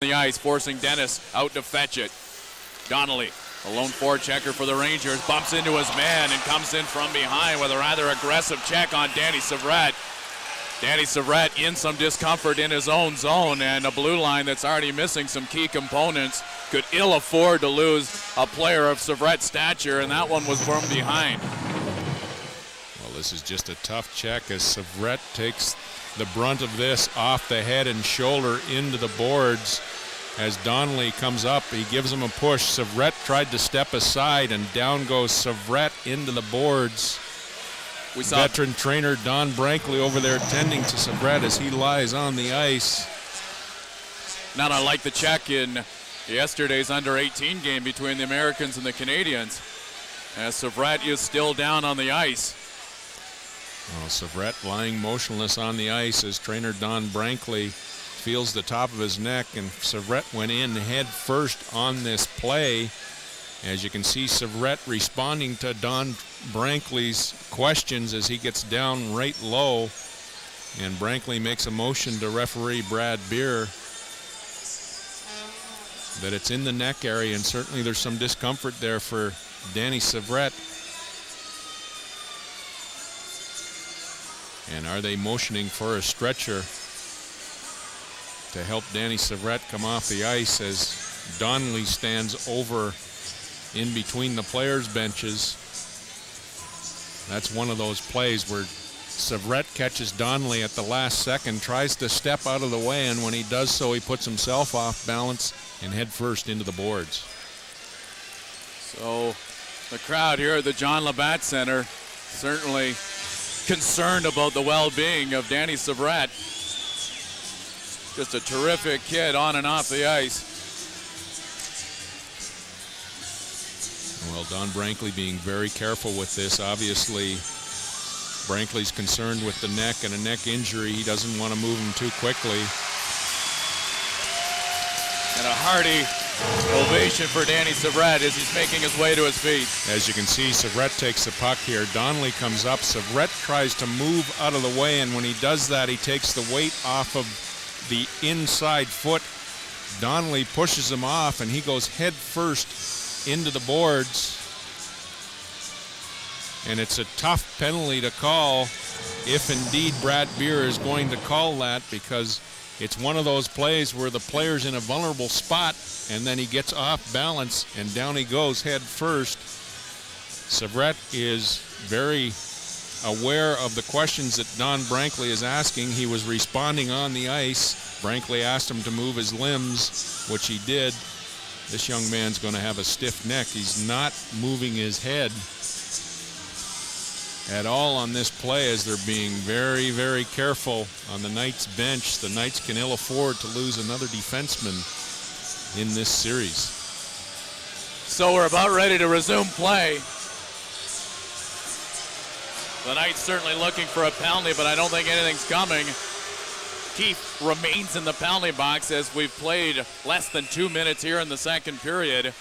the ice, forcing Dennis out to fetch it. Donally, a lone forechecker for the Rangers, bumps into his man and comes in from behind with a rather aggressive check on Danny Syvret. Danny Syvret in some discomfort in his own zone, and a blue line that's already missing some key components could ill afford to lose a player of Syvret's stature, and that one was from behind. Well, this is just a tough check as Syvret takes the brunt of this off the head and shoulder into the boards. As Donally comes up, he gives him a push. Syvret tried to step aside, and down goes Syvret into the boards. We saw veteran trainer Don Brankley over there tending to Syvret as he lies on the ice. Not unlike the check in yesterday's under-18 game between the Americans and the Canadians, as Syvret is still down on the ice. Well, Syvret lying motionless on the ice as trainer Don Brankley feels the top of his neck, and Syvret went in head first on this play. As you can see, Syvret responding to Don Brankley's questions as he gets down right low, and Brankley makes a motion to referee Brad Beer that it's in the neck area, and certainly there's some discomfort there for Danny Syvret. And are they motioning for a stretcher to help Danny Syvret come off the ice as Donally stands over in between the players' benches? That's one of those plays where Syvret catches Donally at the last second, tries to step out of the way, and when he does so, he puts himself off balance and head first into the boards. So the crowd here at the John Labatt Center certainly concerned about the well-being of Danny Syvret. Just a terrific kid on and off the ice. Well, Don Brankley being very careful with this. Obviously, Brankley's concerned with the neck and a neck injury. He doesn't want to move him too quickly. And a hearty ovation for Danny Syvret as he's making his way to his feet. As you can see, Syvret takes the puck here. Donally comes up. Syvret tries to move out of the way, and when he does that, he takes the weight off of the inside foot. Donally pushes him off, and he goes head first into the boards. And it's a tough penalty to call if indeed Brad Beer is going to call that, because it's one of those plays where the player's in a vulnerable spot and then he gets off balance and down he goes head first. Syvret is very aware of the questions that Don Brankley is asking. He was responding on the ice. Brankley asked him to move his limbs, which he did. This young man's going to have a stiff neck. He's not moving his head at all on this play, as they're being very, very careful on the Knights bench. The Knights can ill afford to lose another defenseman in this series. So we're about ready to resume play. The Knights certainly looking for a penalty, but I don't think anything's coming. Keith remains in the penalty box as we've played less than 2 minutes here in the second period.